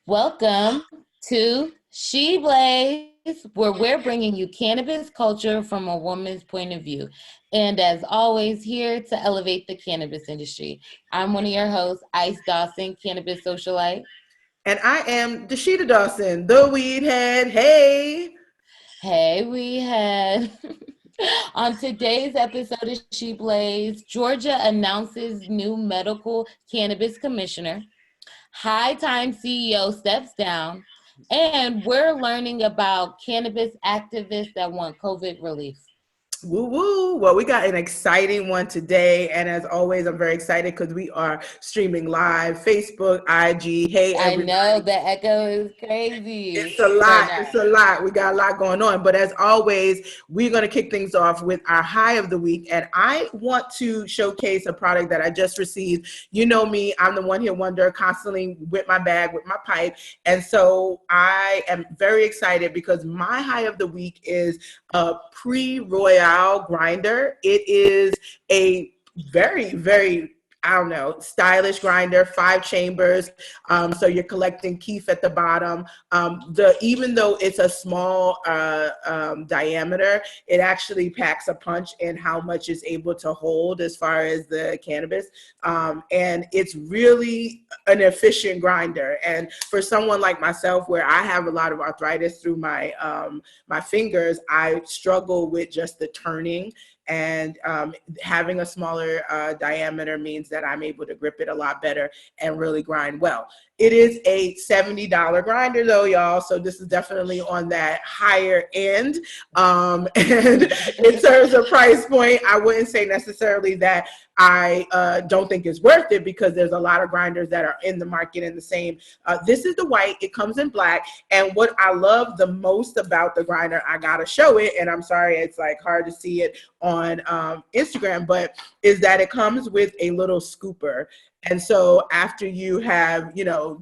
Welcome to She Blaze, where we're bringing you cannabis culture from a woman's point of view. And as always, here to elevate the cannabis industry. I'm one of your hosts, Ice Dawson, Cannabis Socialite. And I am Dasheeda Dawson, the WeedHead. Hey. Hey, WeedHead. On today's episode of She Blaze, Georgia announces new medical cannabis commissioner. High Time CEO steps down, and we're learning about cannabis activists that want COVID relief. Woo woo. Well, we got an exciting one today. And as always, I'm very excited because we are streaming live, Facebook, IG. Hey, everybody. I know the echo is crazy It's a right lot. now. It's a lot. We got a lot going on. But as always, we're going to kick things off with our high of the week. And I want to showcase a product that I just received. You know me, I'm the one hit wonder, constantly with my bag, with my pipe. And so I am very excited because my high of the week is a pre-royale grinder. It is a very, very stylish grinder, 5 chambers. So you're collecting keef at the bottom. Even though it's a small diameter, it actually packs a punch in how much it's able to hold as far as the cannabis. And it's really an efficient grinder. And for someone like myself, where I have a lot of arthritis through my fingers, I struggle with just the turning. And having a smaller diameter means that I'm able to grip it a lot better and really grind well. It is a $70 grinder though, y'all. So this is definitely on that higher end. And in terms of price point, I wouldn't say necessarily that I don't think it's worth it because there's a lot of grinders that are in the market in the same. This is the white. It comes in black. And what I love the most about the grinder, I got to show it. And I'm sorry, it's like hard to see it on Instagram, but is that it comes with a little scooper. And so after you have,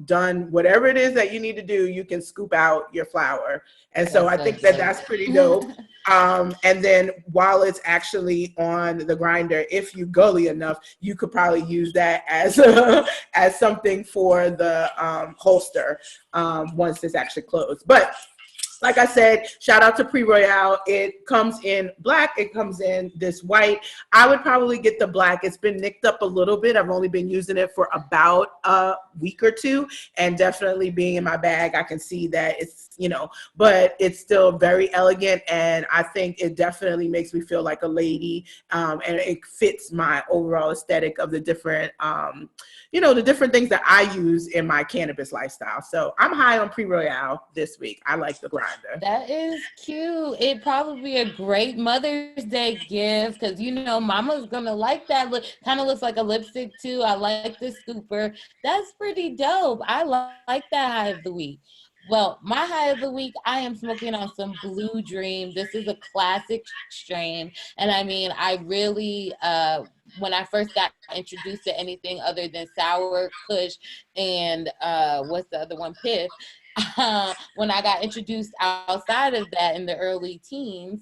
done whatever it is that you need to do, you can scoop out your flour. And so I think that that's pretty dope. And then while it's actually on the grinder, if you gully enough, you could probably use that as as something for the holster once it's actually closed. But like I said, shout out to Pre-Royale. It comes in black. It comes in this white. I would probably get the black. It's been nicked up a little bit. I've only been using it for about a week or two. And definitely being in my bag, I can see that it's, but it's still very elegant. And I think it definitely makes me feel like a lady. And it fits my overall aesthetic of the different, the different things that I use in my cannabis lifestyle. So I'm high on Pre-Royale this week. I like the grinder. That is cute. It'd probably be a great Mother's Day gift because, mama's going to like that. Kind of looks like a lipstick too. I like the scooper. That's pretty dope. I like that high of the week. Well, my high of the week, I am smoking on some Blue Dream. This is a classic strain. And I mean, I really, when I first got introduced to anything other than sour kush and what's the other one, piff, when I got introduced outside of that in the early teens,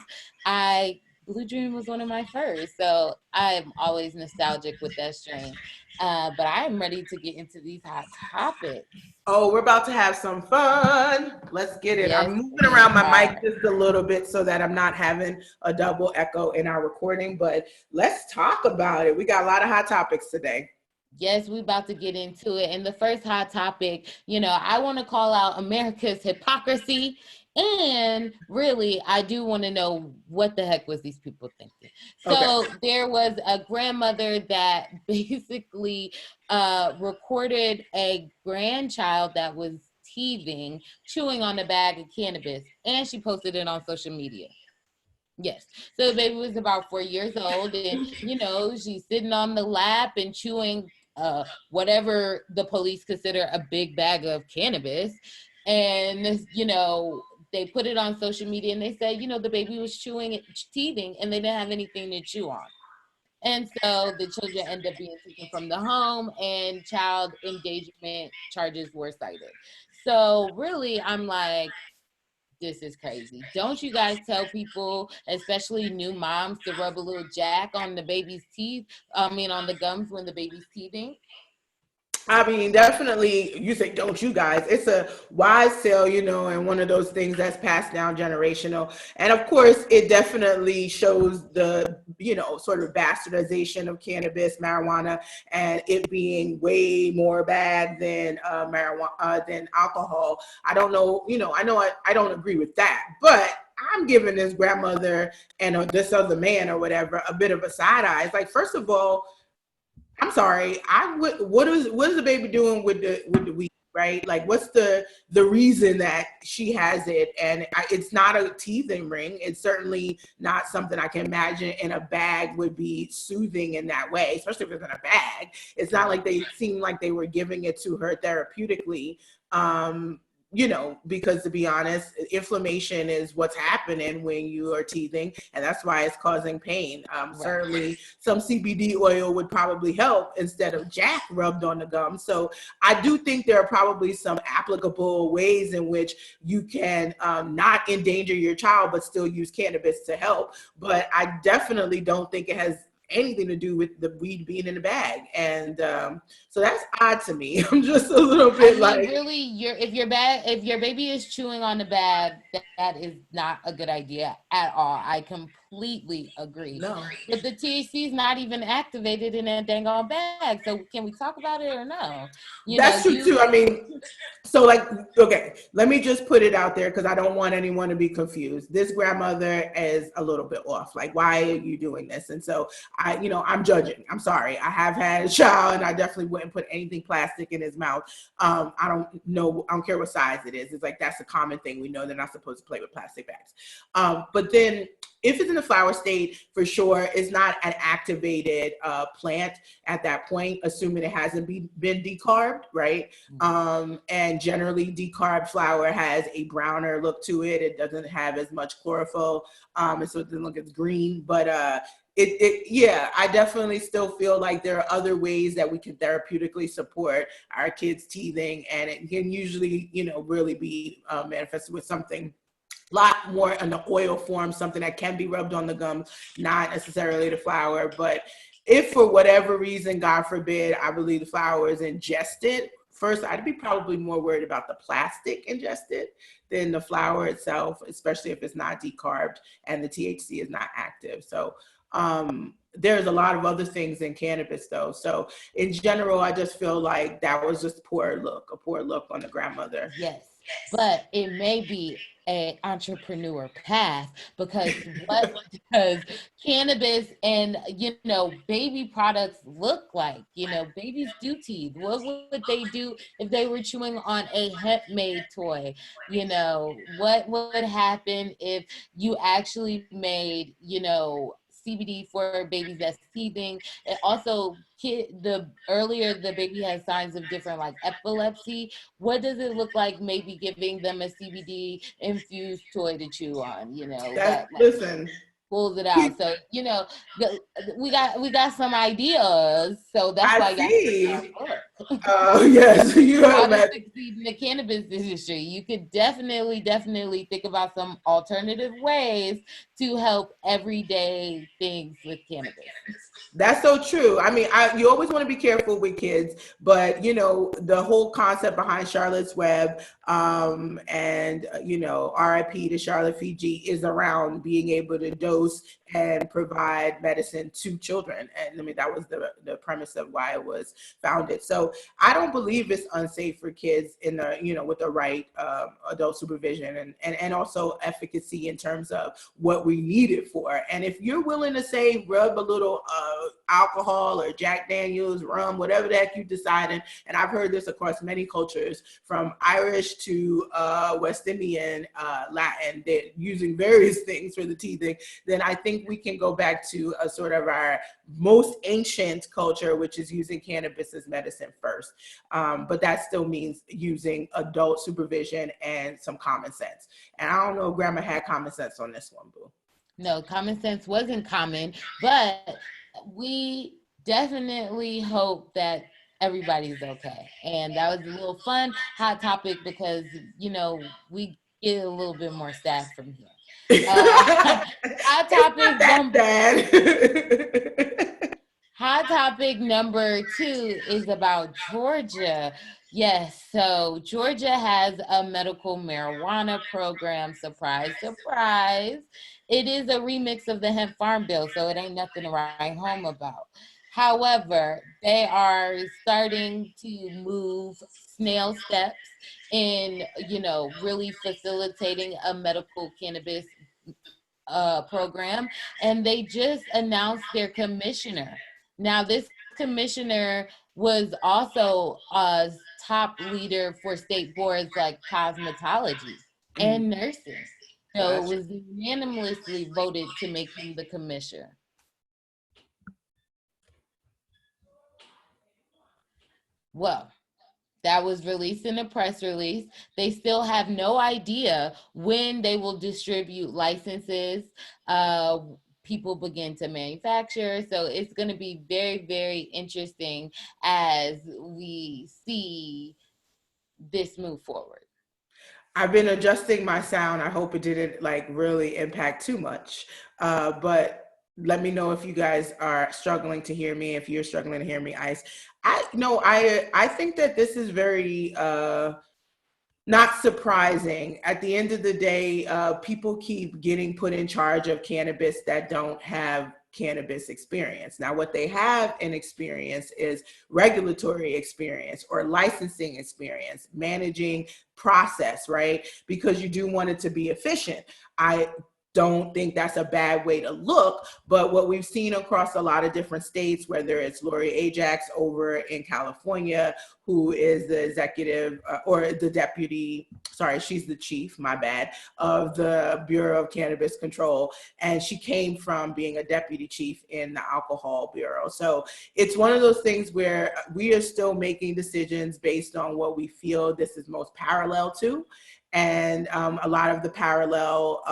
Blue Dream was one of my first. So I'm always nostalgic with that strain. But I'm ready to get into these hot topics. Oh, we're about to have some fun. Let's get it. Yes, I'm moving around my mic just a little bit so that I'm not having a double echo in our recording, but let's talk about it. We got a lot of hot topics today. Yes, we're about to get into it. And the first hot topic, I want to call out America's hypocrisy. And really, I do want to know what the heck was these people thinking. So There was a grandmother that basically recorded a grandchild that was teething, chewing on a bag of cannabis, and she posted it on social media. Yes. So the baby was about 4 years old, and she's sitting on the lap and chewing whatever the police consider a big bag of cannabis. And they put it on social media and they said, the baby was teething, and they didn't have anything to chew on. And so the children end up being taken from the home, and child endangerment charges were cited. So really, I'm like, this is crazy. Don't you guys tell people, especially new moms, to rub a little jack on the baby's teeth? On the gums when the baby's teething? I mean, definitely, you say, don't you guys? It's a wise sale, and one of those things that's passed down generational. And of course, it definitely shows the, sort of bastardization of cannabis, marijuana, and it being way more bad than marijuana, than alcohol. I don't know, I don't agree with that, but I'm giving this grandmother and this other man or whatever a bit of a side eye. It's like, first of all, I'm sorry. What is the baby doing with the weed, right? Like, what's the reason that she has it? And it's not a teething ring. It's certainly not something I can imagine in a bag would be soothing in that way, especially if it's in a bag. It's not like they seem like they were giving it to her therapeutically. Because to be honest, inflammation is what's happening when you are teething, and that's why it's causing pain. Right. Certainly, some CBD oil would probably help instead of Jack rubbed on the gum. So I do think there are probably some applicable ways in which you can not endanger your child, but still use cannabis to help. But I definitely don't think it has anything to do with the weed being in the bag, and so that's odd to me. I'm just a little bit really, if your baby is chewing on the bag, that is not a good idea at all. I completely agree. No, but the THC is not even activated in that dang on bag. So can we talk about it or no? That's true too. I mean, so okay, let me just put it out there because I don't want anyone to be confused. This grandmother is a little bit off. Like, why are you doing this? And so I'm judging. I'm sorry. I have had a child, and I definitely wouldn't put anything plastic in his mouth. I don't know. I don't care what size it is. It's like that's a common thing. We know they're not supposed to play with plastic bags. But then, if it's in the flower state, for sure, it's not an activated plant at that point, assuming it hasn't been decarbed, right? And generally, decarbed flower has a browner look to it. It doesn't have as much chlorophyll, and so it doesn't look as green. But I definitely still feel like there are other ways that we can therapeutically support our kids' teething, and it can usually, really be manifested with something lot more in the oil form, something that can be rubbed on the gums, not necessarily the flower. But if for whatever reason, God forbid, I believe the flower is ingested, first, I'd be probably more worried about the plastic ingested than the flower itself, especially if it's not decarbed and the THC is not active. So there's a lot of other things in cannabis though. So in general, I just feel like that was just a poor look on the grandmother. Yes. But it may be an entrepreneur path because what does cannabis and baby products look like? Babies do teeth. What would they do if they were chewing on a hemp made toy? What would happen if you actually made CBD for babies that's teething? And also, the earlier the baby has signs of different like epilepsy, what does it look like maybe giving them a CBD infused toy to chew on? Listen. Pulls it out. So we got some ideas. So that's why yes, you how to succeed in the cannabis industry. You could definitely think about some alternative ways to help everyday things with cannabis. That's so true. I mean, you always want to be careful with kids, but the whole concept behind Charlotte's Web, and RIP to Charlotte Fiji, is around being able to dose and provide medicine to children. And I mean, that was the premise of why it was founded. So I don't believe it's unsafe for kids in the, with the right adult supervision and also efficacy in terms of what we need it for. And if you're willing to say, rub a little alcohol or Jack Daniels, rum, whatever the heck you decided, and I've heard this across many cultures, from Irish to West Indian, Latin, they're using various things for the teething, then I think we can go back to a sort of our most ancient culture, which is using cannabis as medicine first. But that still means using adult supervision and some common sense. And I don't know if Grandma had common sense on this one, boo. No, common sense wasn't common, but we definitely hope that everybody's okay. And that was a little fun, hot topic, because, we get a little bit more staff from here. Hot topic. Hot topic number 2 is about Georgia. Yes, so Georgia has a medical marijuana program. Surprise, surprise. It is a remix of the hemp farm bill, so it ain't nothing to write home about. However, they are starting to move snail steps in, really facilitating a medical cannabis program, and they just announced their commissioner. Now, this commissioner was also a top leader for state boards like cosmetology Mm, and nursing. So it gotcha. was unanimously voted to make him the commissioner. Well, that was released in a press release. They still have no idea when they will distribute licenses. Uh, People begin to manufacture. So it's going to be very, very interesting as we see this move forward. I've been adjusting my sound. I hope it didn't like really impact too much. But let me know if you guys are struggling to hear me. If you're struggling to hear me, Ice. I think that this is very not surprising. At the end of the day, people keep getting put in charge of cannabis that don't have cannabis experience. Now, what they have in experience is regulatory experience or licensing experience, managing process, right? Because you do want it to be efficient. I don't think that's a bad way to look, but what we've seen across a lot of different states, whether it's Lori Ajax over in California, who is the executive or the deputy, sorry, she's the chief, my bad, of the Bureau of Cannabis Control. And she came from being a deputy chief in the Alcohol Bureau. So it's one of those things where we are still making decisions based on what we feel this is most parallel to. And a lot of the parallel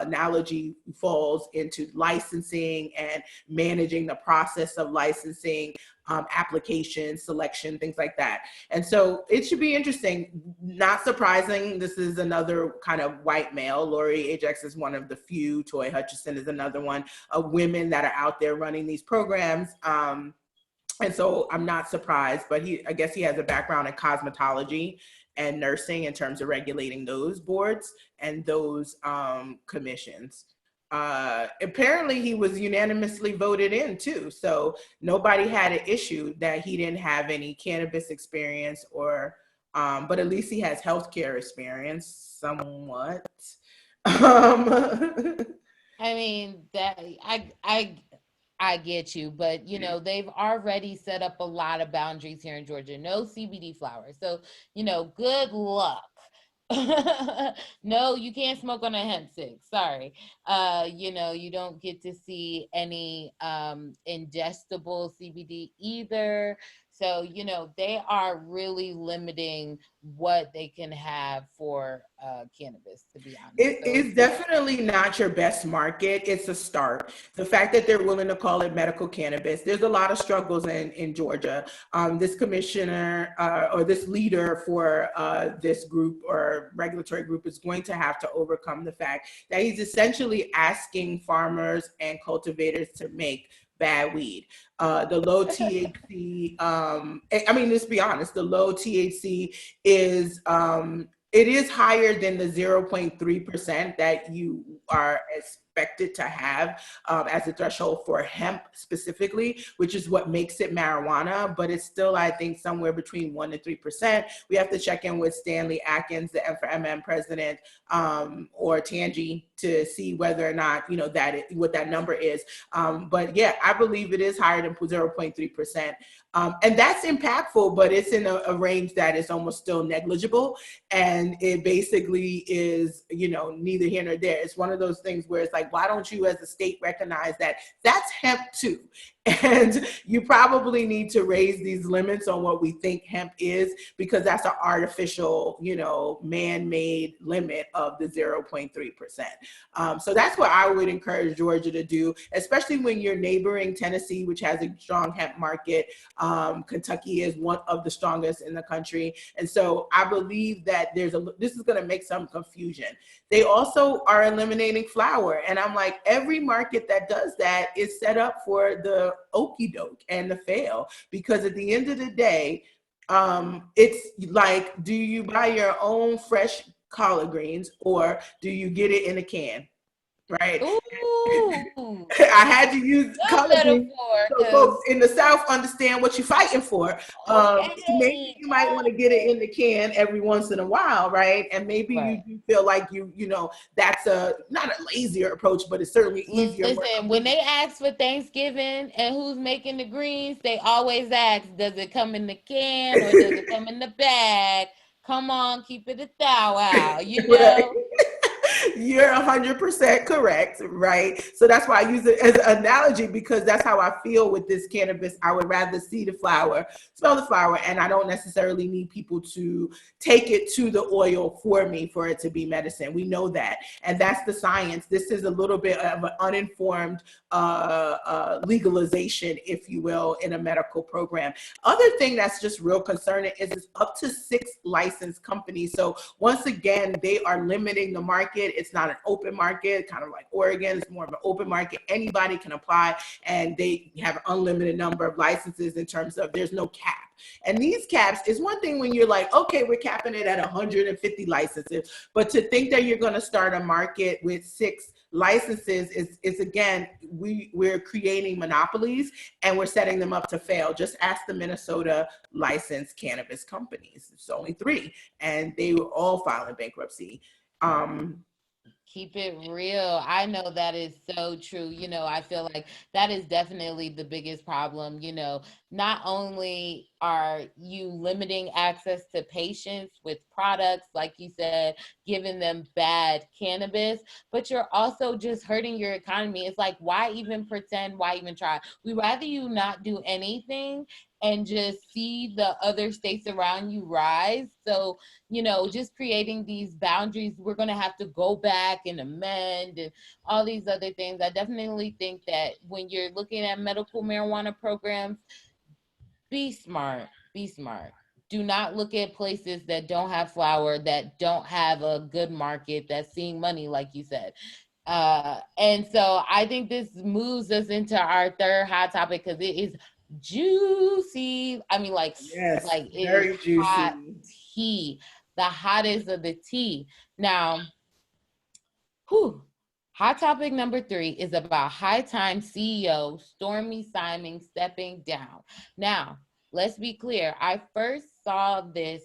analogy falls into licensing and managing the process of licensing, application, selection, things like that. And so it should be interesting. Not surprising, this is another kind of white male. Lori Ajax is one of the few. Toy Hutchison is another one of women that are out there running these programs. And so I'm not surprised, but I guess he has a background in cosmetology and nursing in terms of regulating those boards and those commissions. Apparently he was unanimously voted in too. So nobody had an issue that he didn't have any cannabis experience but at least he has healthcare experience somewhat. I mean, I get you, but they've already set up a lot of boundaries here in Georgia. No CBD flowers. So, good luck. No, you can't smoke on a hemp stick. Sorry. You don't get to see any ingestible CBD either. So, they are really limiting what they can have for cannabis, to be honest. It So is definitely not your best market. It's a start. The fact that they're willing to call it medical cannabis, there's a lot of struggles in Georgia. This commissioner or this leader for this group or regulatory group is going to have to overcome the fact that he's essentially asking farmers and cultivators to make bad weed. The low THC, let's be honest, the low THC is it is higher than the 0.3% that you are expected to have as a threshold for hemp specifically, which is what makes it marijuana, but it's still, I think, somewhere between 1% and 3%. We have to check in with Stanley Atkins, the M4MM president, or Tangi to see whether or not, what that number is. But yeah, I believe it is higher than 0.3%. And that's impactful, but it's in a range that is almost still negligible. And it basically is, neither here nor there. It's one of those things where it's like, why don't you as a state recognize that that's hemp too? And you probably need to raise these limits on what we think hemp is, because that's an artificial, man-made limit of the 0.3%. So that's what I would encourage Georgia to do, especially when you're neighboring Tennessee, which has a strong hemp market. Kentucky is one of the strongest in the country. And so I believe that this is going to make some confusion. They also are eliminating flour. And I'm like, every market that does that is set up for the okey doke and the fail, because at the end of the day, it's like, do you buy your own fresh collard greens or do you get it in a can? Right. Ooh. I had to use collard greens so folks Metaphor, in the South understand what you're fighting for. Maybe okay. you might want to get it in the can every once in a while, right? And maybe Right. you feel like that's not a lazier approach, but it's certainly easier. Listen, when they ask for Thanksgiving and who's making the greens, they always ask, does it come in the can or does it come in the bag? Come on, keep it a thou out, Right. You're 100% correct, right? So that's why I use it as an analogy, because that's how I feel with this cannabis. I would rather see the flower, smell the flower, and I don't necessarily need people to take it to the oil for me for it to be medicine. We know that, and that's the science. This is a little bit of an uninformed legalization, if you will, in a medical program. Other thing that's just real concerning is it's up to 6 licensed companies. So once again, they are limiting the market. It's not an open market, kind of like Oregon. It's more of an open market. Anybody can apply, and they have an unlimited number of licenses in terms of there's no cap. And these caps is one thing when you're like, okay, we're capping it at 150 licenses, but to think that you're going to start a market with 6 licenses is again, we're creating monopolies and we're setting them up to fail. Just ask the Minnesota licensed cannabis companies. It's only 3, and they were all filing bankruptcy. Keep it real. I know that is so true. I feel like that is definitely the biggest problem. Not only are you limiting access to patients with products, like you said, giving them bad cannabis, but you're also just hurting your economy. It's like, why even pretend? Why even try? We'd rather you not do anything and just see the other states around you rise. So, just creating these boundaries, we're going to have to go back and amend and all these other things. I definitely think that when you're looking at medical marijuana programs, be smart. Be smart. Do not look at places that don't have flower, that don't have a good market, that's seeing money, like you said. And so I think this moves us into our third hot topic, because it is juicy. I mean, Yes, like it is very juicy. hot tea, the hottest of the tea. Now, hot topic number 3 is about High Time CEO Stormy Simon stepping down. Now, let's be clear. I first saw this,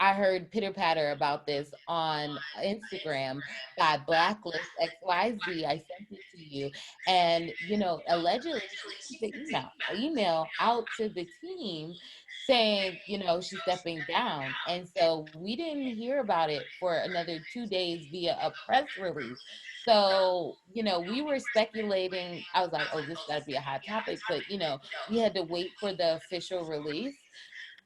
I heard pitter patter about this on Instagram by Blacklist XYZ. I sent it to you. And, allegedly she sent an email out to the team saying, she's stepping down. And so we didn't hear about it for another 2 days via a press release. So, we were speculating. I was like, oh, this got to be a hot topic. But, we had to wait for the official release.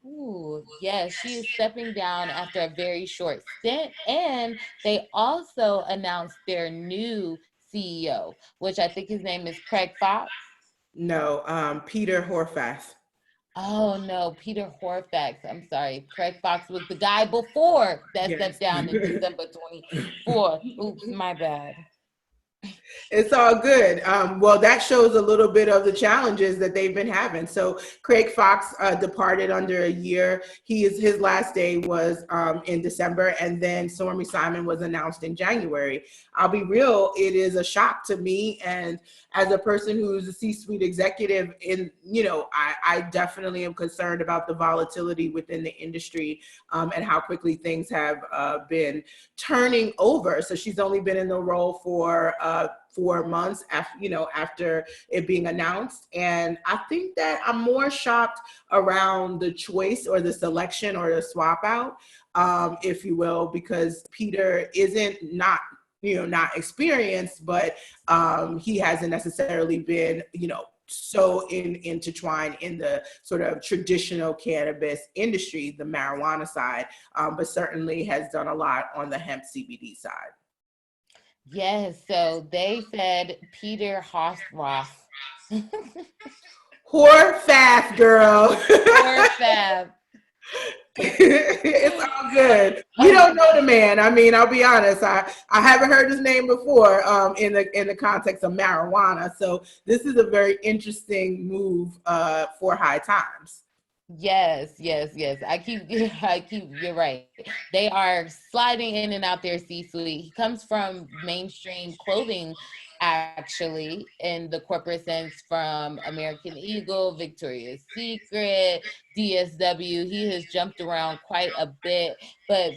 Ooh, yes, she is stepping down after a very short stint. And they also announced their new CEO, which I think his name is Craig Fox. No, Peter Horfath. Oh no, Peter Horfax. I'm sorry. Craig Fox was the guy before that stepped down in December 24th. Oops, my bad. It's all good. Well, that shows a little bit of the challenges that they've been having. So Craig Fox departed under a year. His last day was in December, and then Stormy Simon was announced in January. I'll be real, it is a shock to me. And as a person who's a C-suite executive, I definitely am concerned about the volatility within the industry and how quickly things have been turning over. So she's only been in the role for 4 months after it being announced. And I think that I'm more shocked around the choice or the selection or the swap out, if you will, because Peter isn't not experienced, but he hasn't necessarily been, so intertwined in the sort of traditional cannabis industry, the marijuana side, but certainly has done a lot on the hemp CBD side. Yes, so they said Peter Hostroff. Whore fast, girl. Poor Fab. It's all good. We don't know Okay. the man. I mean, I'll be honest. I haven't heard his name before in the context of marijuana. So this is a very interesting move for High Times. Yes, yes, yes. You're right. They are sliding in and out their C-suite. He comes from mainstream clothing, actually, in the corporate sense, from American Eagle, Victoria's Secret, DSW. He has jumped around quite a bit, but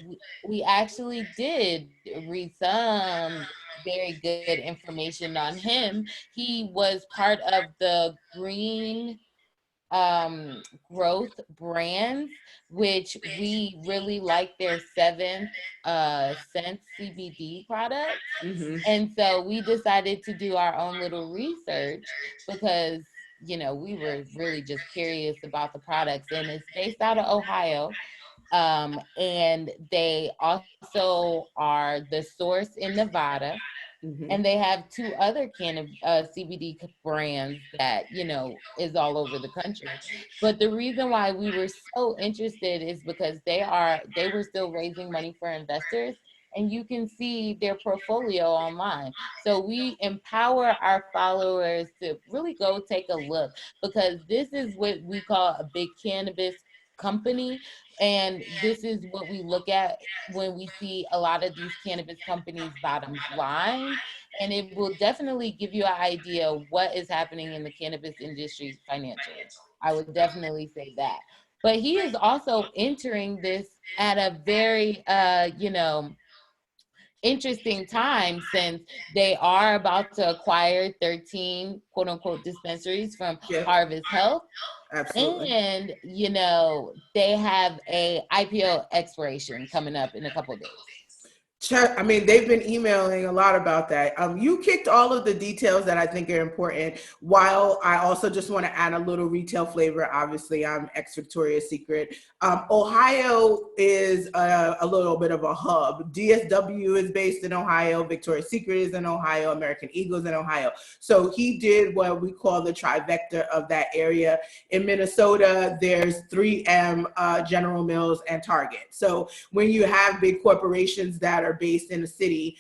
we actually did read some very good information on him. He was part of the green growth brands, which we really like their seventh scent CBD products. Hmm. And so we decided to do our own little research because, we were really just curious about the products. And it's based out of Ohio. And they also are the source in Nevada, Hmm. and they have two other CBD brands that is all over the country. But the reason why we were so interested is because they were still raising money for investors, and you can see their portfolio online. So we empower our followers to really go take a look, because this is what we call a big cannabis company, and this is what we look at when we see a lot of these cannabis companies bottom line, and it will definitely give you an idea what is happening in the cannabis industry financially. I would definitely say that. But he is also entering this at a very interesting time, since they are about to acquire 13 quote unquote dispensaries from Yeah, Harvest Health, absolutely. and they have a IPO expiration coming up in a couple of days. I mean, they've been emailing a lot about that. You kicked all of the details that I think are important. While I also just want to add a little retail flavor. Obviously, I'm ex Victoria's Secret. Ohio is a little bit of a hub. DSW is based in Ohio. Victoria's Secret is in Ohio. American Eagles in Ohio. So he did what we call the trifecta of that area. In Minnesota, there's 3M, General Mills, and Target. So when you have big corporations that are based in the city,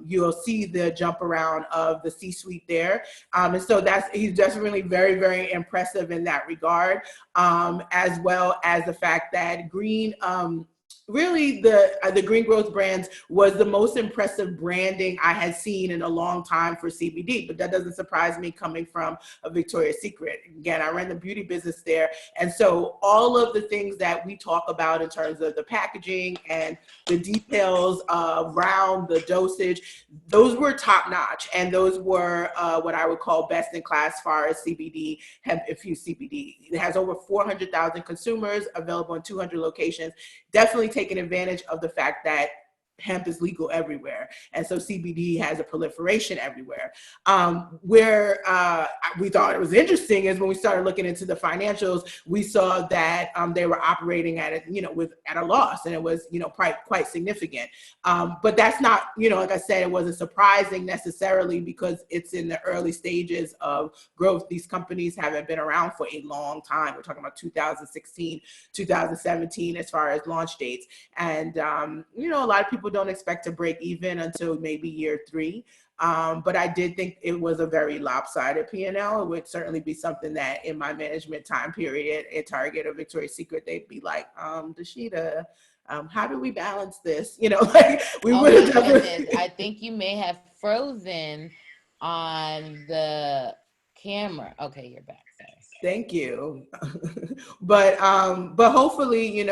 you'll see the jump around of the C-suite there. And so he's definitely very, very impressive in that regard, as well as the fact that really the green growth brands was the most impressive branding I had seen in a long time for CBD. But that doesn't surprise me coming from a Victoria's Secret. Again, I ran the beauty business there, and so all of the things that we talk about in terms of the packaging and the details around the dosage, those were top notch, and those were what I would call best in class as far as CBD, hemp infused CBD. It has over 400,000 consumers, available in 200 locations. Definitely taking advantage of the fact that hemp is legal everywhere, and so CBD has a proliferation everywhere. Where we thought it was interesting is when we started looking into the financials, we saw that they were operating at at a loss, and it was quite significant. But that's not, like I said, it wasn't surprising necessarily, because it's in the early stages of growth. These companies haven't been around for a long time. We're talking about 2016, 2017 as far as launch dates, and a lot of people don't expect to break even until maybe year 3. But I did think it was a very lopsided P&L. It would certainly be something that in my management time period at Target or Victoria's Secret, they'd be like, Dasheeda, how do we balance this? Like we Oh would my have goodness. definitely. I think you may have frozen on the camera. Okay, you're back. Sorry. Thank you. But hopefully,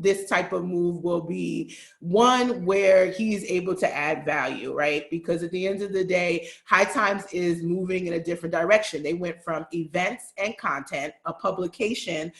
this type of move will be one where he's able to add value, right? Because at the end of the day, High Times is moving in a different direction. They went from events and content, a publication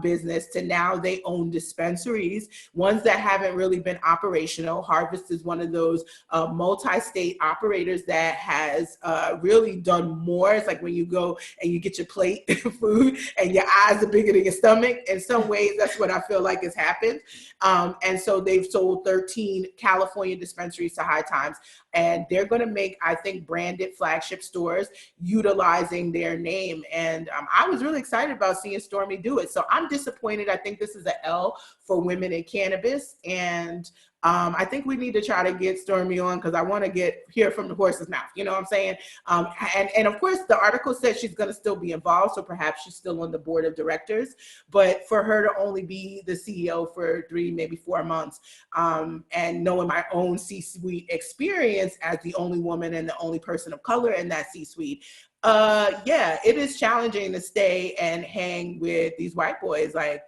business, to now they own dispensaries, ones that haven't really been operational. Harvest is one of those multi-state operators that has really done more. It's like when you go and you get your plate food and your eyes are bigger than your stomach. In some ways, that's what I feel like has happened. And so they've sold 13 California dispensaries to High Times, and they're going to make, I think, branded flagship stores utilizing their name. And I was really excited about seeing Stormy do it. So I'm disappointed. I think this is an L for women in cannabis. And I think we need to try to get Stormy on, because I want to hear from the horse's mouth. You know what I'm saying? And of course, the article says she's going to still be involved, so perhaps she's still on the board of directors. But for her to only be the CEO for 3, maybe 4 months, and knowing my own C-suite experience as the only woman and the only person of color in that C-suite, yeah, it is challenging to stay and hang with these white boys. Like,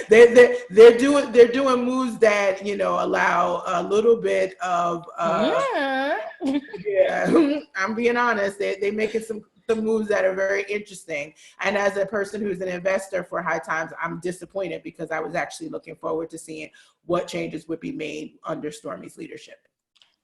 they're doing moves that, you know, allow a little bit of yeah, I'm being honest, they making some moves that are very interesting. And as a person who's an investor for High Times, I'm disappointed, because I was actually looking forward to seeing what changes would be made under Stormy's leadership.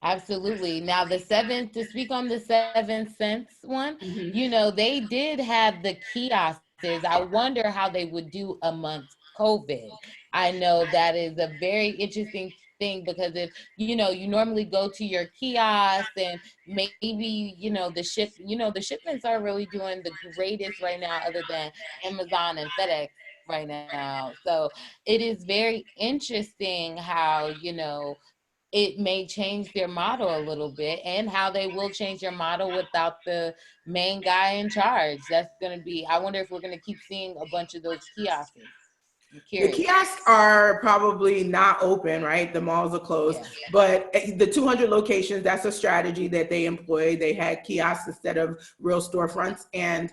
Absolutely. Now, to speak on the 7 cents one, you know, they did have the kiosks. I wonder how they would do amongst COVID. I know that is a very interesting thing, because if, you know, you normally go to your kiosk, and maybe, you know, the shipments are really doing the greatest right now, other than Amazon and FedEx right now. So it is very interesting how, you know, it may change their model a little bit, and how they will change their model without the main guy in charge. That's going to be, I wonder if we're going to keep seeing a bunch of those kiosks. The kiosks are probably not open, right? The malls are closed, but the 200 locations, that's a strategy that they employ. They had kiosks instead of real storefronts, and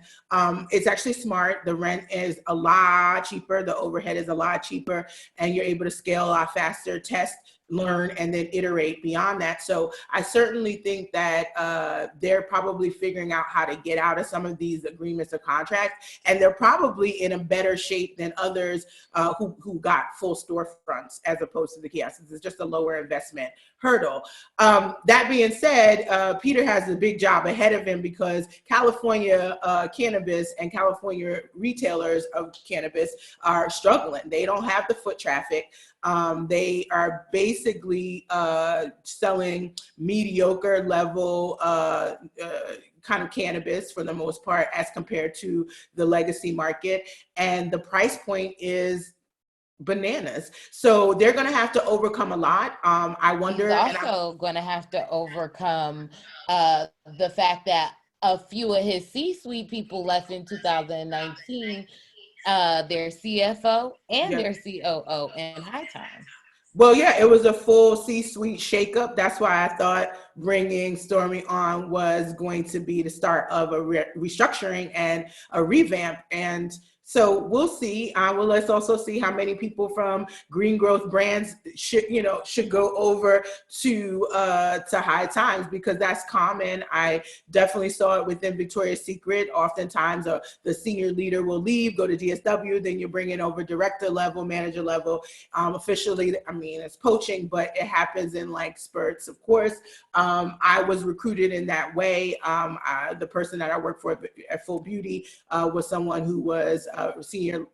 it's actually smart. The rent is a lot cheaper. The overhead is a lot cheaper, and you're able to scale a lot faster, test, learn, and then iterate beyond that. So I certainly think that they're probably figuring out how to get out of some of these agreements or contracts, and they're probably in a better shape than others who got full storefronts as opposed to the kiosks. It's just a lower investment hurdle. That being said, Peter has a big job ahead of him, because California cannabis and California retailers of cannabis are struggling. They don't have the foot traffic. They are basically selling mediocre level kind of cannabis for the most part, as compared to the legacy market. And the price point is bananas. So they're going to have to overcome a lot. I wonder. He's also going to have to overcome the fact that a few of his C-suite people left in 2019, their CFO and their COO in High Times. Well, yeah, it was a full C-suite shakeup. That's why I thought bringing Stormy on was going to be the start of a restructuring and a revamp. And so we'll see. Well, let's also see how many people from Green Growth Brands should go over to High Times, because that's common. I definitely saw it within Victoria's Secret. Oftentimes, the senior leader will leave, go to DSW, then you're bringing over director level, manager level. Officially, I mean, it's poaching, but it happens in like spurts, of course. I was recruited in that way. The person that I worked for at Full Beauty was someone who was senior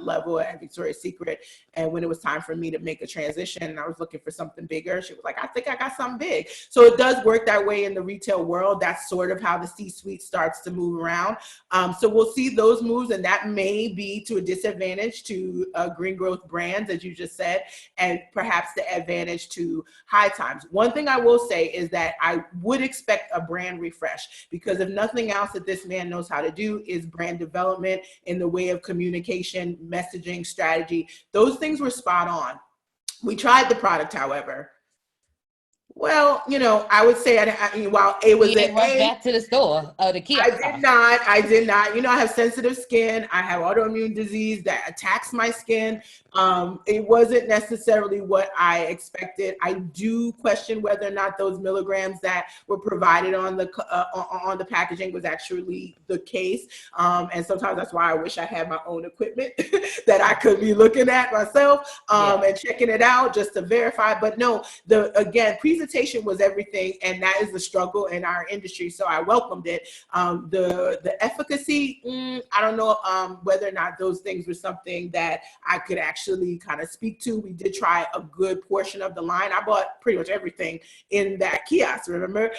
level at Victoria's Secret. And when it was time for me to make a transition and I was looking for something bigger, she was like, I think I got something big. So it does work that way in the retail world. That's sort of how the C-suite starts to move around. So we'll see those moves, and that may be to a disadvantage to Green Growth Brands, as you just said, and perhaps the advantage to High Times. One thing I will say is that I would expect a brand refresh, because if nothing else that this man knows how to do is brand development in the way of communication, messaging, strategy. Those things were spot on. We tried the product, however. Well, I would say, while it was back to the store, the kiosk. I did not. I have sensitive skin. I have autoimmune disease that attacks my skin. It wasn't necessarily what I expected. I do question whether or not those milligrams that were provided on the packaging was actually the case. And sometimes that's why I wish I had my own equipment that I could be looking at myself and checking it out just to verify. But no, presentation presentation was everything, and that is the struggle in our industry. So I welcomed it. The efficacy, I don't know whether or not those things were something that I could actually kind of speak to. We did try a good portion of the line. I bought pretty much everything in that kiosk, remember?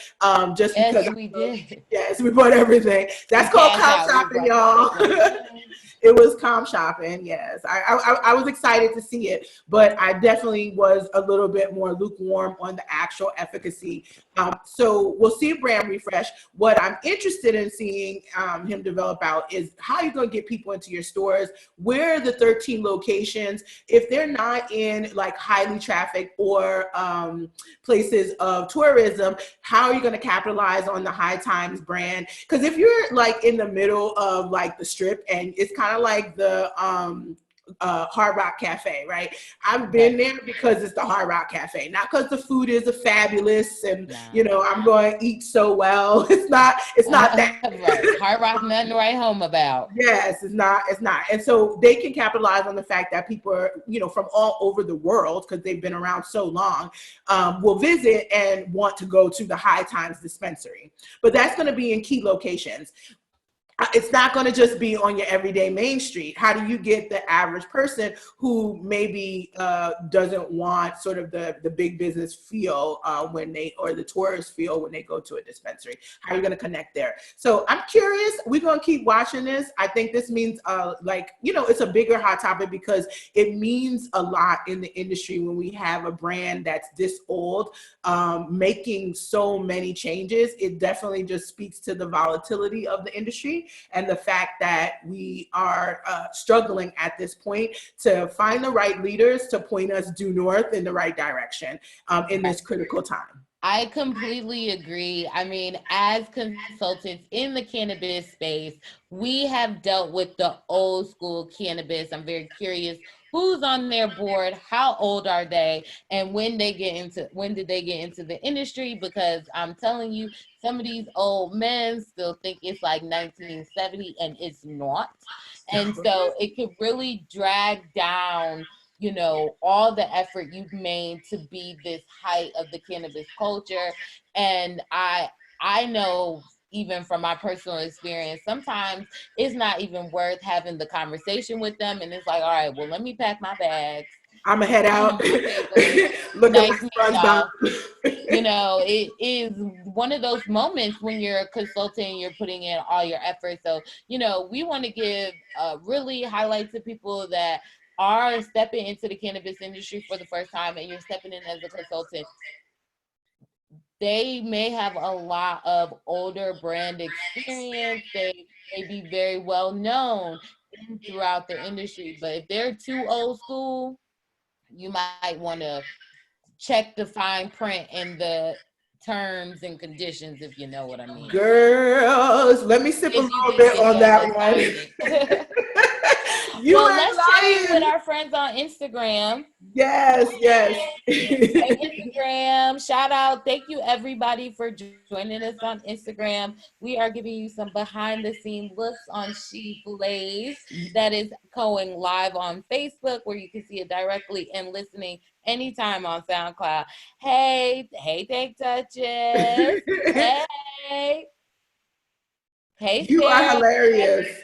Just yes, because we did. Yes, we bought everything. That's called calm shopping, y'all. It was calm shopping, yes. I was excited to see it, but I definitely was a little bit more lukewarm on the actual efficacy. So we'll see a brand refresh. What I'm interested in seeing him develop out is how you're going to get people into your stores. Where are the 13 locations? If they're not in like highly trafficked or places of tourism, how are you going to capitalize on the High Times brand? Because if you're like in the middle of like the strip, and it's kind of like the Hard Rock Cafe, right? I've been there because it's the Hard Rock Cafe, not because the food is fabulous and you know I'm going to eat so well. It's not that. Right. Hard Rock, nothing to write home about. Yes, it's not. And so they can capitalize on the fact that people are, you know, from all over the world, because they've been around so long, will visit and want to go to the High Times dispensary. But that's going to be in key locations. It's not going to just be on your everyday main street. How do you get the average person who maybe doesn't want sort of the big business feel when they, or the tourist feel when they go to a dispensary? How are you going to connect there? So I'm curious. We're going to keep watching this. I think this means like, you know, it's a bigger hot topic because it means a lot in the industry when we have a brand that's this old making so many changes. It definitely just speaks to the volatility of the industry and the fact that we are struggling at this point to find the right leaders to point us due north in the right direction in this critical time. I completely agree. I mean, as consultants in the cannabis space, we have dealt with the old school cannabis. I'm very curious who's on their board, how old are they, and when did they get into the industry? Because I'm telling you, some of these old men still think it's like 1970 and it's not. And so it could really drag down, you know, all the effort you've made to be this height of the cannabis culture. And I know, even from my personal experience, sometimes it's not even worth having the conversation with them. And it's like, all right, well, let me pack my bags. I'm gonna head out. Look nice at you know, it is one of those moments when you're a consultant, you're putting in all your effort. So, you know, we want to give really highlight to people that are stepping into the cannabis industry for the first time and you're stepping in as a consultant. They may have a lot of older brand experience. They may be very well known throughout the industry, but if they're too old school, you might want to check the fine print and the terms and conditions, if you know what I mean. Girls, let me sip a little bit on that one. Well, let's check in with our friends on Instagram. Yes. Instagram, shout out. Thank you everybody for joining us on Instagram. We are giving you some behind the scenes looks on She Blaze that is going live on Facebook, where you can see it directly and listening anytime on SoundCloud. Hey, Take Touches. Hey, you Sarah. are hilarious.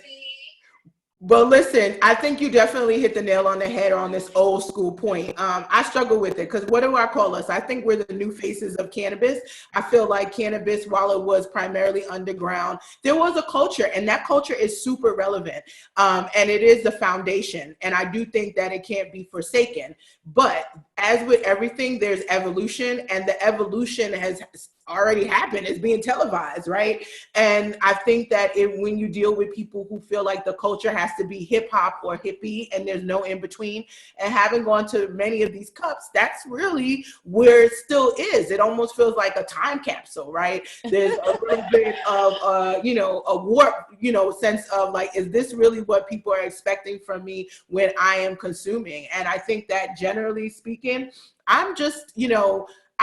But listen, I think you definitely hit the nail on the head on this old school point. I struggle with it because what do I call us? I think we're the new faces of cannabis. I feel like cannabis, while it was primarily underground, there was a culture, and that culture is super relevant. And it is the foundation. And I do think that it can't be forsaken. But as with everything, there's evolution, and the evolution has already happened. It's being televised, right? And I think that when you deal with people who feel like the culture has to be hip hop or hippie and there's no in between, and having gone to many of these cups, that's really where it still is. It almost feels like a time capsule, right? There's a little bit of a warp, sense of like, is this really what people are expecting from me when I am consuming? And I think that generally speaking, I'm just,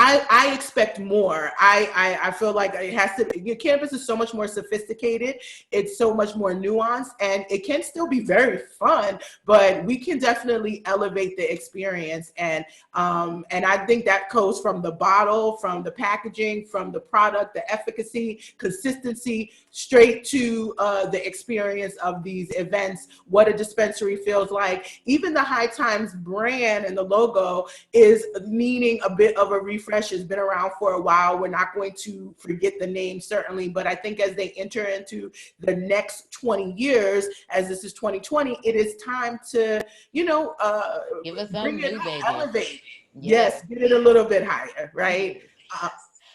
I expect more. I feel like it has to be, your cannabis is so much more sophisticated. It's so much more nuanced, and it can still be very fun, but we can definitely elevate the experience. And I think that goes from the bottle, from the packaging, from the product, the efficacy, consistency, straight to the experience of these events, what a dispensary feels like. Even the High Times brand and the logo is meaning a bit of a refresh. It's been around for a while. We're not going to forget the name, certainly, but I think as they enter into the next 20 years, as this is 2020, it is time to, Give us bring some it, new, baby. elevate. Yeah. Yes, get it a little bit higher, right?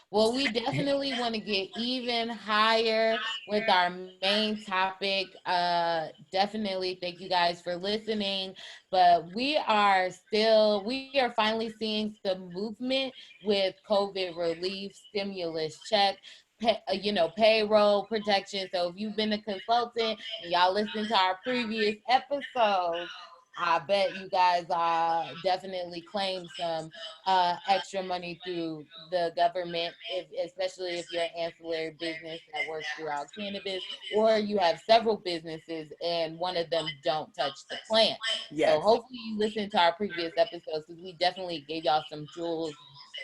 Well, we definitely want to get even higher with our main topic. Definitely thank you guys for listening. But we are finally seeing some movement with COVID relief, stimulus check, payroll protection. So if you've been a consultant and y'all listened to our previous episodes, I bet you guys definitely claim some extra money through the government, especially if you're an ancillary business that works throughout cannabis, or you have several businesses and one of them don't touch the plant. Yes. So hopefully you listen to our previous episodes, because we definitely gave y'all some jewels.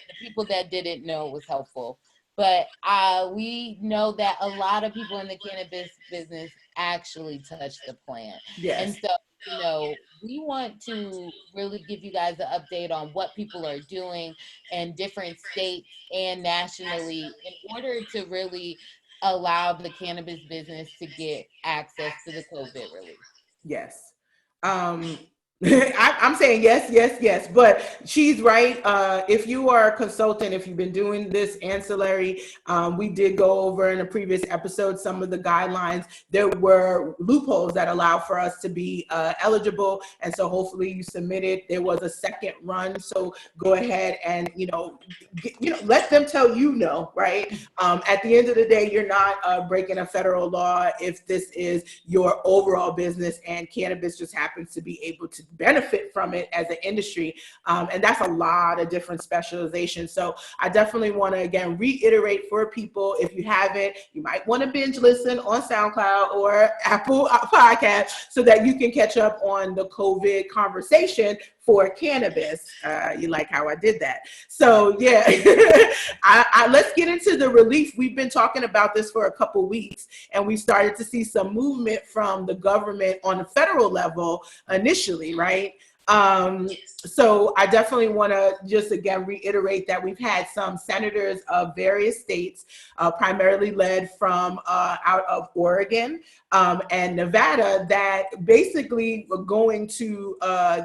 The people that didn't know was helpful. But we know that a lot of people in the cannabis business actually touch the plant. Yes. And so, we want to really give you guys an update on what people are doing in different states and nationally in order to really allow the cannabis business to get access to the COVID relief. Yes. I'm saying yes, yes, yes, but she's right. If you are a consultant, if you've been doing this ancillary, we did go over in a previous episode some of the guidelines. There were loopholes that allow for us to be eligible, and so hopefully you submitted. There was a second run, so go ahead and let them tell right? At the end of the day, you're not breaking a federal law if this is your overall business and cannabis just happens to be able to benefit from it as an industry. And that's a lot of different specializations. So I definitely want to, again, reiterate for people, if you haven't, you might want to binge listen on SoundCloud or Apple Podcast so that you can catch up on the COVID conversation for cannabis. You like how I did that. So yeah, let's get into the relief. We've been talking about this for a couple weeks, and we started to see some movement from the government on the federal level initially, right? So I definitely want to just again reiterate that we've had some senators of various states, primarily led from out of Oregon and Nevada, that basically were going to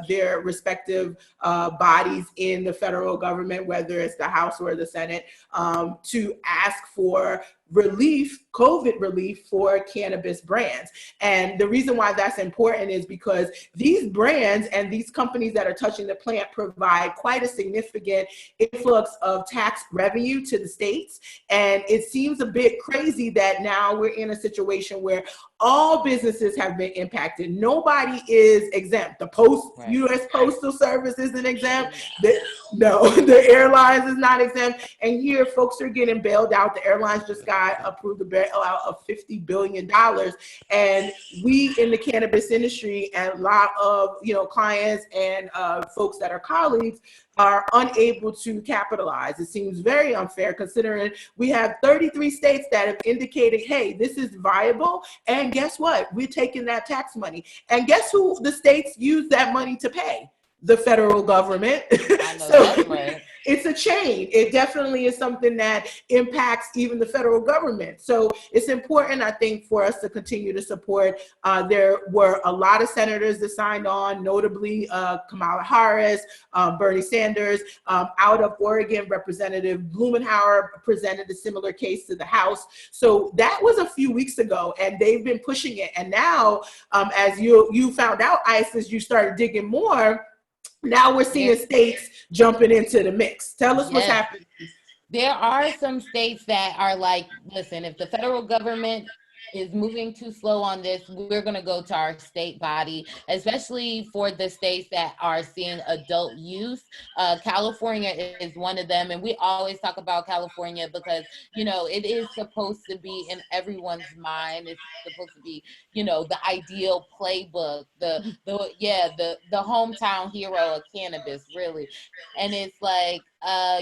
their respective bodies in the federal government, whether it's the House or the Senate, to ask for relief, COVID relief for cannabis brands. And the reason why that's important is because these brands and these companies that are touching the plant provide quite a significant influx of tax revenue to the states. And it seems a bit crazy that now we're in a situation where all businesses have been impacted. Nobody is exempt. The Right. U.S. Postal Service isn't exempt. The airlines is not exempt. And here, folks are getting bailed out. The airlines just got approved a bailout of $50 billion. And we in the cannabis industry and a lot of clients and folks that are colleagues are unable to capitalize. It seems very unfair considering we have 33 states that have indicated, hey, this is viable. And guess what? We're taking that tax money. And guess who the states use that money to pay? The federal government. I know that's right. It's a chain. It definitely is something that impacts even the federal government. So it's important, I think, for us to continue to support. There were a lot of senators that signed on, notably Kamala Harris, Bernie Sanders. Out of Oregon, Representative Blumenauer presented a similar case to the House. So that was a few weeks ago, and they've been pushing it. And now, as you found out, Isis, you started digging more. Now we're seeing states jumping into the mix. Tell us what's happening. There are some states that are like, listen, if the federal government is moving too slow on this, we're going to go to our state body, especially for the states that are seeing adult use. California is one of them. And we always talk about California because, it is supposed to be in everyone's mind. It's supposed to be, the ideal playbook, the hometown hero of cannabis, really. And it's like,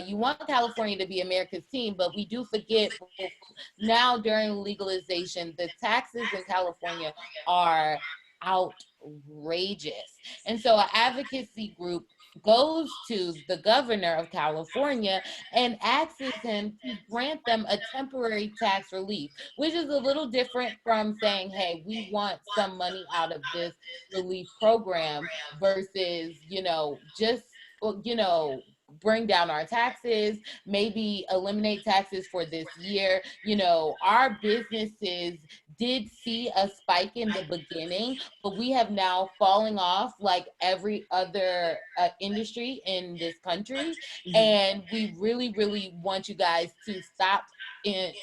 you want California to be America's team, but we do forget now during legalization, the taxes in California are outrageous. And so an advocacy group goes to the governor of California and asks him to grant them a temporary tax relief, which is a little different from saying, hey, we want some money out of this relief program versus, just, bring down our taxes, maybe eliminate taxes for this year. Our businesses did see a spike in the beginning, but we have now falling off like every other industry in this country. And we really, really want you guys to stop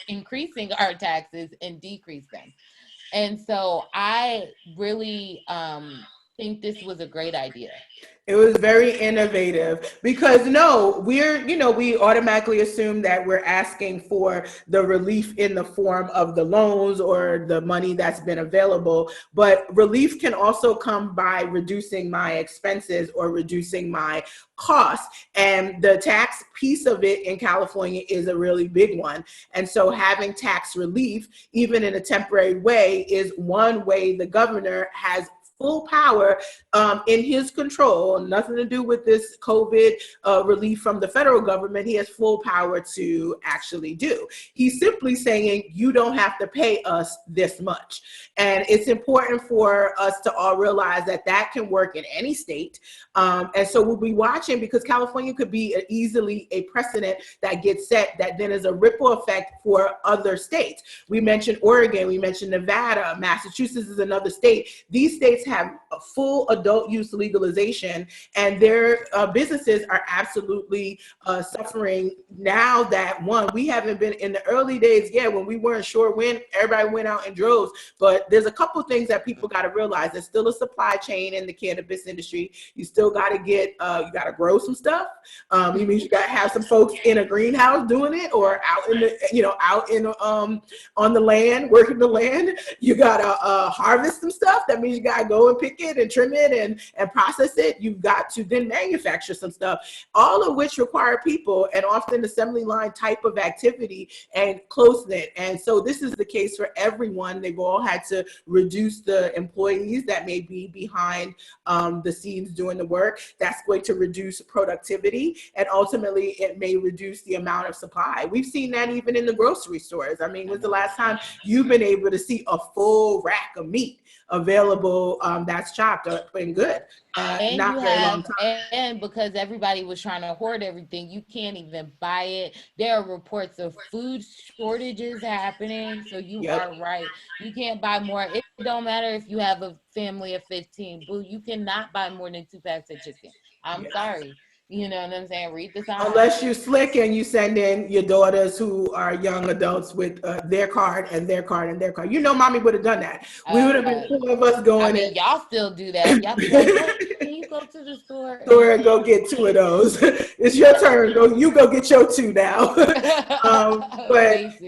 increasing our taxes and decrease them. And so I really think this was a great idea. It was very innovative because we automatically assume that we're asking for the relief in the form of the loans or the money that's been available. But relief can also come by reducing my expenses or reducing my costs. And the tax piece of it in California is a really big one. And so having tax relief, even in a temporary way, is one way the governor has full power in his control, nothing to do with this COVID relief from the federal government. He has full power to actually do. He's simply saying, you don't have to pay us this much. And it's important for us to all realize that that can work in any state. And so we'll be watching, because California could be easily a precedent that gets set that then is a ripple effect for other states. We mentioned Oregon, we mentioned Nevada, Massachusetts is another state. These states have a full adult use legalization, and their businesses are absolutely suffering now that, one, we haven't been in the early days, when we weren't sure when, everybody went out in droves. But there's a couple things that people got to realize. There's still a supply chain in the cannabis industry. You still got to get, you got to grow some stuff. You mean you got to have some folks in a greenhouse doing it, or out in the, on the land, working the land. You got to harvest some stuff. That means you got to go and pick it and trim it and process it. You've got to then manufacture some stuff, all of which require people and often assembly line type of activity and close knit. And so this is the case for everyone. They've all had to reduce the employees that may be behind the scenes doing the work. That's going to reduce productivity, and ultimately it may reduce the amount of supply. We've seen that even in the grocery stores. I mean, when's the last time you've been able to see a full rack of meat available that's chopped up and good? And because everybody was trying to hoard everything, you can't even buy it. There are reports of food shortages happening. So you are right. You can't buy more. It don't matter if you have a family of 15. Boo, you cannot buy more than 2 packs of chicken. I'm sorry. You know what I'm saying? Read the sign. Unless you slick and you send in your daughters who are young adults with their card and their card and their card. Mommy would have done that. We would have been 4 of us going. I mean, y'all still do that. Y'all be like, can you go to the store and go get 2 of those? It's your turn. You go get your 2 now. But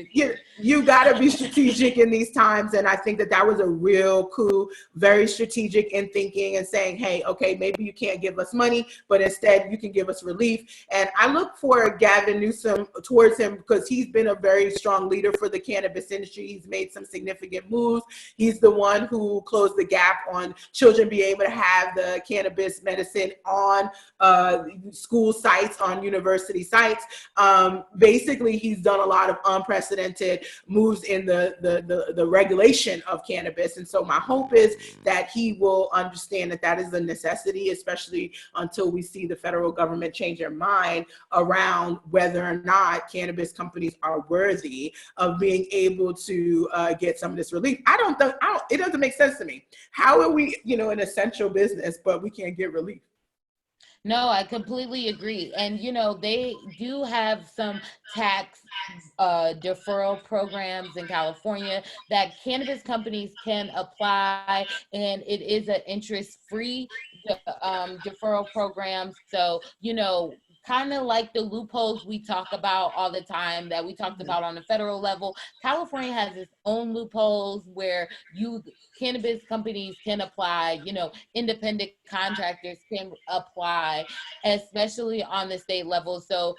you got to be strategic in these times. And I think that was a real coup, very strategic in thinking and saying, hey, okay, maybe you can't give us money, but instead you can give us relief. And I look for Gavin Newsom towards him, because he's been a very strong leader for the cannabis industry. He's made some significant moves. He's the one who closed the gap on children being able to have the cannabis medicine on school sites, on university sites. Basically, he's done a lot of unprecedented moves in the regulation of cannabis. And so my hope is that he will understand that is a necessity, especially until we see the federal government change their mind around whether or not cannabis companies are worthy of being able to get some of this relief. It doesn't make sense to me. How are we, an essential business, but we can't get relief? No, I completely agree. And, they do have some tax deferral programs in California that cannabis companies can apply, and it is an interest-free deferral program. So, kind of like the loopholes we talk about all the time that we talked about on the federal level, California has its own loopholes where you cannabis companies can apply, independent contractors can apply, especially on the state level. So,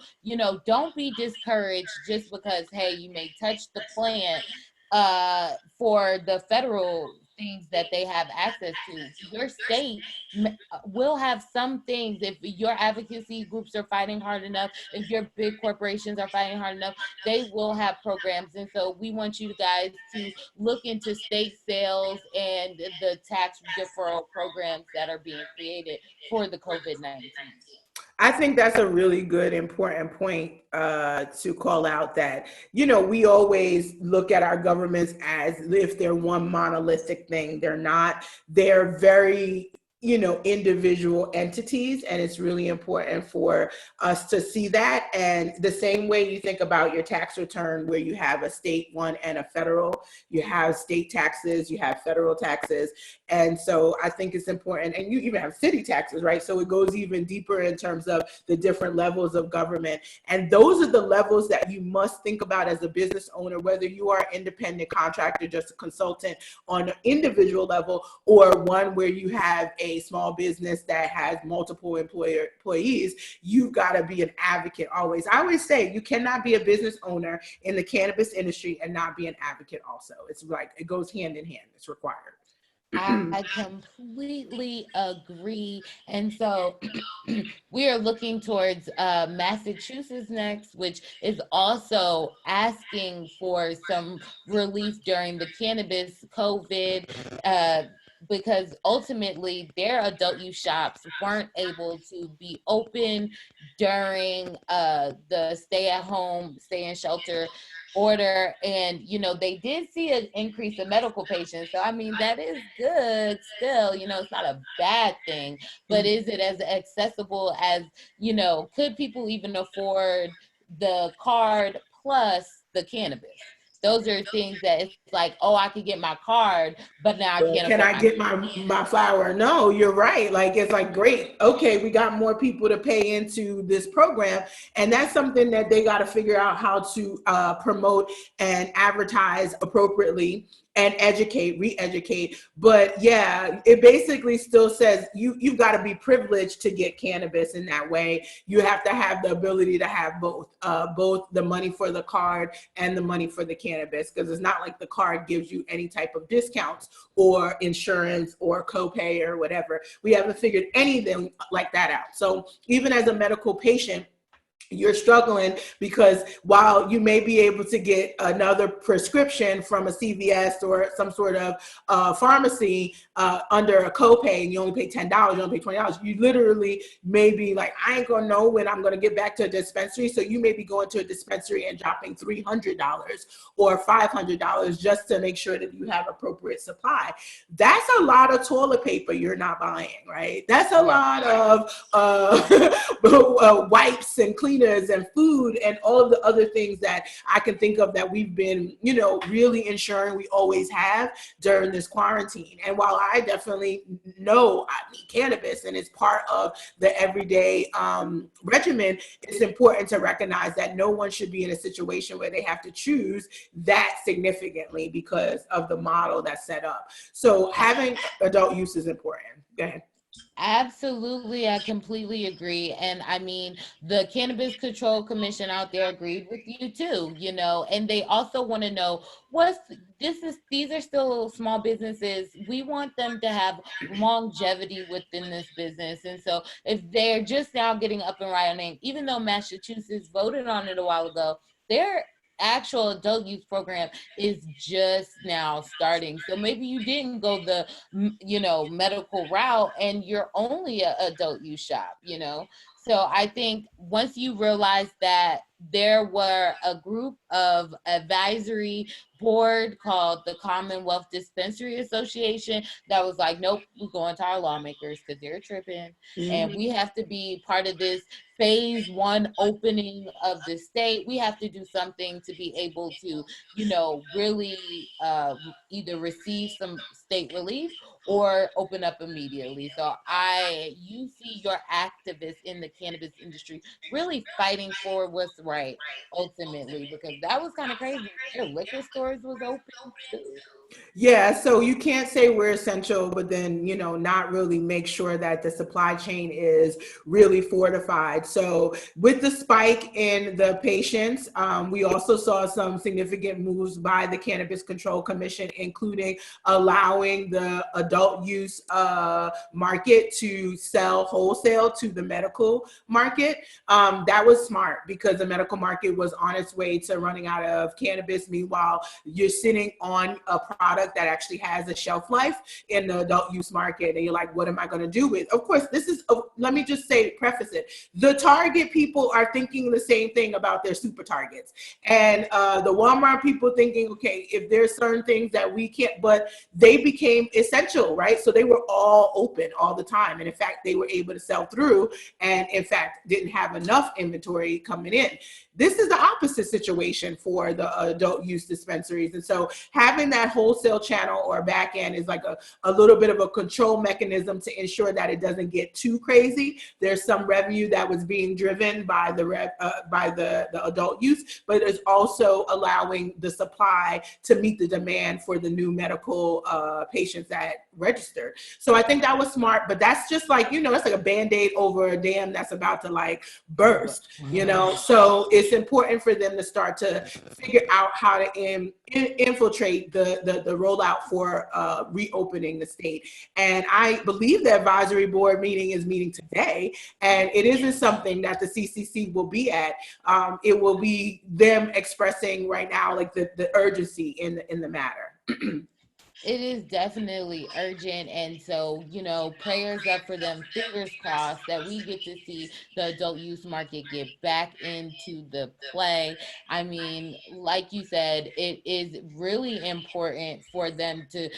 don't be discouraged just because, hey, you may touch the plant for the federal things that they have access to. Your state will have some things if your advocacy groups are fighting hard enough, if your big corporations are fighting hard enough, they will have programs. And so we want you guys to look into state sales and the tax deferral programs that are being created for the COVID-19. I think that's a really good, important point to call out that, we always look at our governments as if they're one monolithic thing. They're not. They're very, individual entities. And it's really important for us to see that. And the same way you think about your tax return, where you have a state one and a federal, you have state taxes, you have federal taxes. And so I think it's important. And you even have city taxes, right? So it goes even deeper in terms of the different levels of government. And those are the levels that you must think about as a business owner, whether you are an independent contractor, just a consultant on an individual level, or one where you have a small business that has multiple employees. You've got to be an advocate always. I always say you cannot be a business owner in the cannabis industry and not be an advocate also. It's like it goes hand in hand. It's required. I completely agree. And so we are looking towards Massachusetts next, which is also asking for some relief during the cannabis COVID, because ultimately their adult use shops weren't able to be open during the stay at home, stay in shelter order. And they did see an increase in medical patients, so I mean that is good still. It's not a bad thing, but is it as accessible as, could people even afford the card plus the cannabis? Those are things that it's like, oh, I could get my card, but now I can't Can afford I my get my flower? No, you're right. Like, it's like, great. Okay, we got more people to pay into this program. And that's something that they got to figure out how to promote and advertise appropriately and re-educate. But yeah, it basically still says you've got to be privileged to get cannabis in that way. You have to have the ability to have both the money for the card and the money for the cannabis, because it's not like the card gives you any type of discounts or insurance or copay or whatever. We haven't figured anything like that out. So even as a medical patient, you're struggling because while you may be able to get another prescription from a CVS or some sort of pharmacy under a copay, and you only pay $10, you only pay $20, you literally may be like, I ain't gonna know when I'm gonna get back to a dispensary. So you may be going to a dispensary and dropping $300 or $500 just to make sure that you have appropriate supply. That's a lot of toilet paper you're not buying, right? That's a lot of wipes and cleaners and food and all of the other things that I can think of that we've been, really ensuring we always have during this quarantine. And while I definitely know I need cannabis and it's part of the everyday regimen, it's important to recognize that no one should be in a situation where they have to choose that significantly because of the model that's set up. So having adult use is important. Go ahead. Absolutely, I completely agree. And I mean, the Cannabis Control Commission out there agreed with you too, and they also want to know these are still small businesses. We want them to have longevity within this business. And so if they're just now getting up and running, even though Massachusetts voted on it a while ago, they're actual adult use program is just now starting. So maybe you didn't go the medical route and you're only a adult use shop. So I think once you realize that there were a group of advisory board called the Commonwealth Dispensary Association that was like, nope, we're going to our lawmakers because they're tripping. And we have to be part of this phase one opening of the state. We have to do something to be able to, really either receive some state relief or open up immediately. So you see your activists in the cannabis industry really fighting for what's right ultimately, because that was kind of crazy. Their liquor stores was open too. Yeah, so you can't say we're essential, but then, not really make sure that the supply chain is really fortified. So with the spike in the patients, we also saw some significant moves by the Cannabis Control Commission, including allowing the adult use market to sell wholesale to the medical market. That was smart because the medical market was on its way to running out of cannabis. Meanwhile, you're sitting on a product that actually has a shelf life in the adult use market, and you're like, what am I going to do with? Of course, let me just say, preface it. The Target people are thinking the same thing about their super targets, and the Walmart people thinking, okay, if there's certain things that we can't, but they became essential, right? So they were all open all the time, and in fact, they were able to sell through, and in fact, didn't have enough inventory coming in. This is the opposite situation for the adult use dispensaries. And so having that wholesale channel or back end is like a little bit of a control mechanism to ensure that it doesn't get too crazy. There's some revenue that was being driven by the adult use, but it's also allowing the supply to meet the demand for the new medical patients that registered. So I think that was smart, but that's just like, that's like a Band-Aid over a dam that's about to like burst, So it's important for them to start to figure out how to infiltrate the rollout for reopening the state. And I believe the advisory board meeting is meeting today, and it isn't something that the CCC will be at. It will be them expressing right now like the urgency in the matter. It is definitely urgent. And so, prayers up for them, fingers crossed that we get to see the adult use market get back into the play. I mean, like you said, it is really important for them to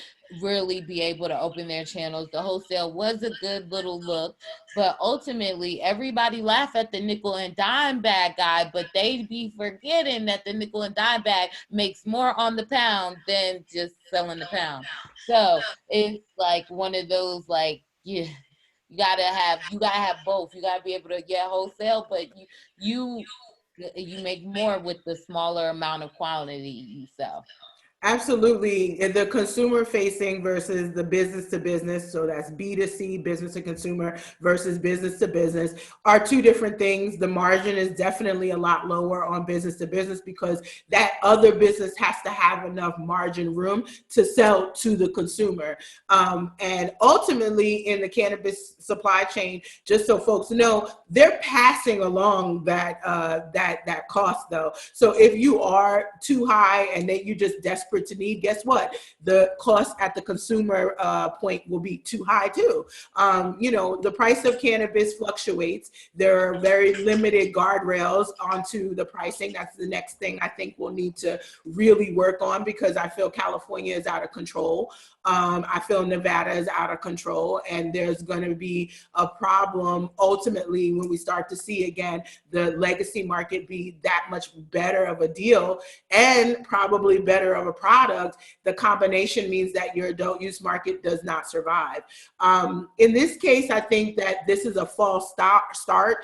really be able to open their channels. The wholesale was a good little look, but ultimately everybody laugh at the nickel and dime bag guy, but they be forgetting that the nickel and dime bag makes more on the pound than just selling the pound. So it's like one of those, like, yeah, you gotta have both. You gotta be able to get wholesale, but you you make more with the smaller amount of quantity you sell. Absolutely. The consumer facing versus the business to business, so that's B2C, business to consumer, versus business to business, are two different things. The margin is definitely a lot lower on business to business because that other business has to have enough margin room to sell to the consumer. And ultimately in the cannabis supply chain, just so folks know, they're passing along that cost though. So if you are too high and then you just desperate to need, guess what? The cost at the consumer point will be too high too. The price of cannabis fluctuates. There are very limited guardrails onto the pricing. That's the next thing I think we'll need to really work on because I feel California is out of control. I feel Nevada is out of control, and there's going to be a problem ultimately when we start to see again the legacy market be that much better of a deal and probably better of a product. The combination means that your adult use market does not survive. In this case, I think that this is a false start.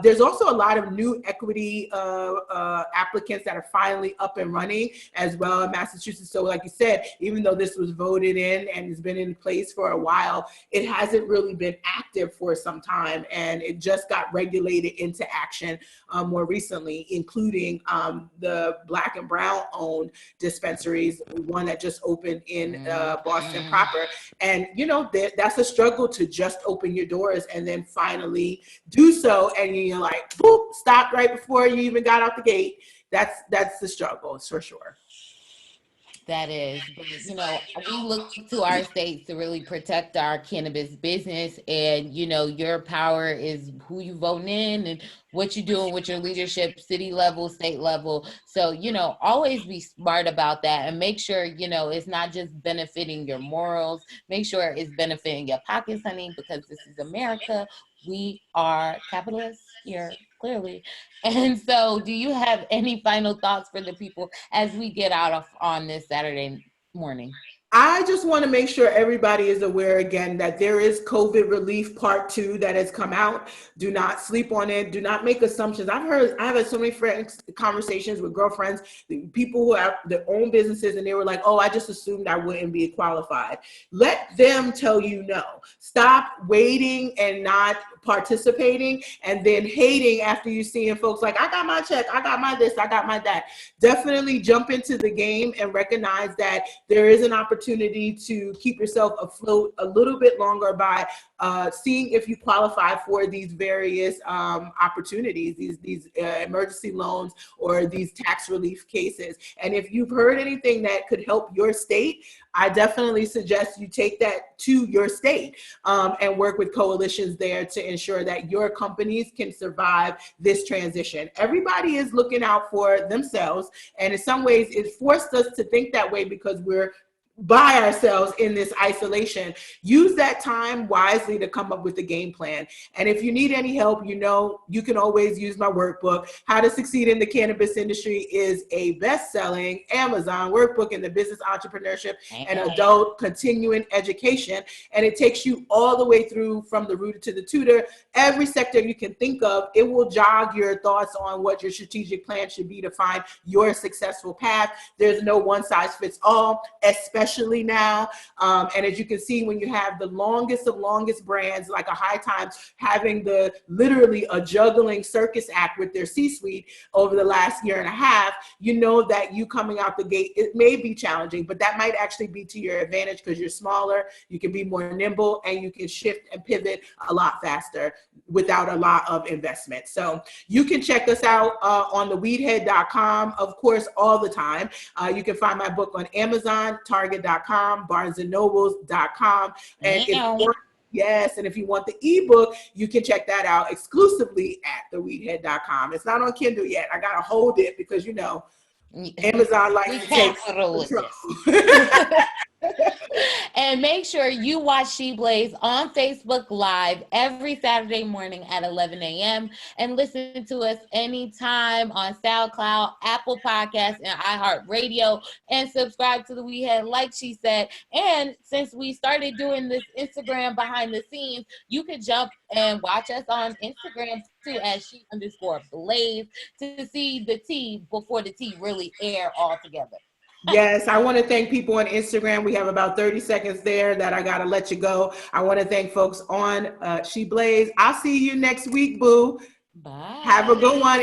There's also a lot of new equity applicants that are finally up and running as well in Massachusetts. So like you said, even though this was voted in and has been in place for a while, it hasn't really been active for some time, and it just got regulated into action more recently, including the Black and Brown owned dispensaries, one that just opened in Boston proper. And that's a struggle to just open your doors and then finally do so, and you're like, boop, stop right before you even got out the gate. That's the struggle, for sure. That is, but we look to our states to really protect our cannabis business, and your power is who you voting in and what you doing with your leadership, city level, state level. So always be smart about that, and make sure it's not just benefiting your morals. Make sure it's benefiting your pockets, honey, because this is America. We are capitalists here, clearly. And so, do you have any final thoughts for the people as we get out of on this Saturday morning? I just want to make sure everybody is aware again that there is COVID relief part 2 that has come out. Do not sleep on it. Do not make assumptions. I've had so many friends, conversations with girlfriends, people who have their own businesses, and they were like, oh, I just assumed I wouldn't be qualified. Let them tell you no. Stop waiting and not participating and then hating after you seeing folks like, I got my check, I got my this, I got my that. Definitely jump into the game and recognize that there is an opportunity to keep yourself afloat a little bit longer by seeing if you qualify for these various opportunities, these emergency loans or these tax relief cases. And if you've heard anything that could help your state, I definitely suggest you take that to your state and work with coalitions there to ensure that your companies can survive this transition. Everybody is looking out for themselves, and in some ways it forced us to think that way because we're by ourselves in this isolation. Use that time wisely to come up with a game plan. And if you need any help, you can always use my workbook. How to Succeed in the Cannabis Industry is a best-selling Amazon workbook in the business entrepreneurship and adult continuing education. And it takes you all the way through from the rooter to the tutor. Every sector you can think of, it will jog your thoughts on what your strategic plan should be to find your successful path. There's no one size fits all, especially now. And as you can see, when you have the longest of longest brands like a High Times having literally a juggling circus act with their C-suite over the last year and a half, that you coming out the gate, it may be challenging, but that might actually be to your advantage because you're smaller, you can be more nimble, and you can shift and pivot a lot faster without a lot of investment. So you can check us out on the WeedHead.com, of course, all the time. You can find my book on Amazon, Target.com, BarnesandNobles.com. And if you want the ebook, you can check that out exclusively at theweedhead.com. It's not on Kindle yet. I gotta hold it because Amazon likes to take control. And make sure you watch She Blaze on Facebook Live every Saturday morning at 11 a.m. and listen to us anytime on SoundCloud, Apple Podcasts, and iHeartRadio. And subscribe to the WeedHead, like she said. And since we started doing this Instagram behind the scenes, you could jump and watch us on Instagram too as she_blaze to see the tea before the tea really air all together. Yes, I want to thank people on Instagram. We have about 30 seconds there that I got to let you go. I want to thank folks on She Blaze. I'll see you next week, boo. Bye. Have a good one.